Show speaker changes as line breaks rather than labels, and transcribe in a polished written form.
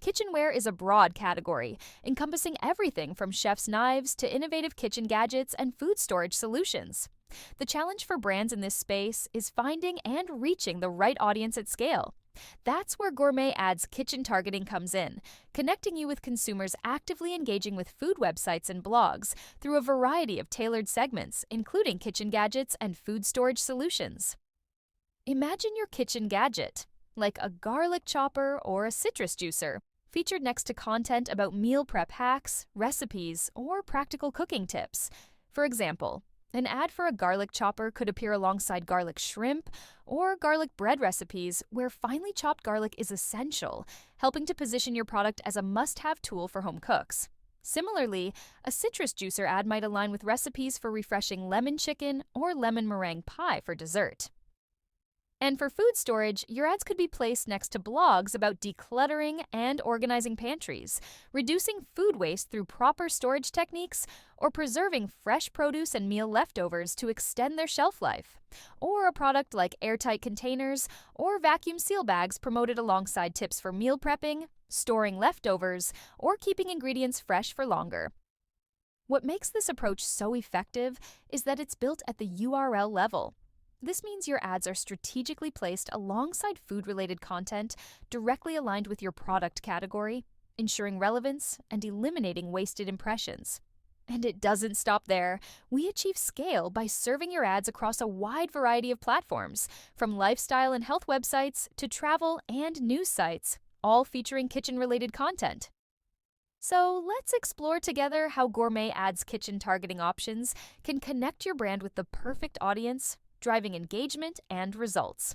Kitchenware is a broad category, encompassing everything from chef's knives to innovative kitchen gadgets and food storage solutions. The challenge for brands in this space is finding and reaching the right audience at scale. That's where Gourmet Ads Kitchen Targeting comes in, connecting you with consumers actively engaging with food websites and blogs through a variety of tailored segments, including kitchen gadgets and food storage solutions. Imagine your kitchen gadget, like a garlic chopper or a citrus juicer, featured next to content about meal prep hacks, recipes, or practical cooking tips. For example, an ad for a garlic chopper could appear alongside garlic shrimp or garlic bread recipes where finely chopped garlic is essential, helping to position your product as a must-have tool for home cooks. Similarly, a citrus juicer ad might align with recipes for refreshing lemon chicken or lemon meringue pie for dessert. And for food storage, your ads could be placed next to blogs about decluttering and organizing pantries, reducing food waste through proper storage techniques, or preserving fresh produce and meal leftovers to extend their shelf life. Or a product like airtight containers or vacuum seal bags promoted alongside tips for meal prepping, storing leftovers, or keeping ingredients fresh for longer. What makes this approach so effective is that it's built at the URL level. This means your ads are strategically placed alongside food-related content directly aligned with your product category, ensuring relevance and eliminating wasted impressions. And it doesn't stop there. We achieve scale by serving your ads across a wide variety of platforms, from lifestyle and health websites to travel and news sites, all featuring kitchen-related content. So let's explore together how Gourmet Ads Kitchen Targeting options can connect your brand with the perfect audience, driving engagement and results.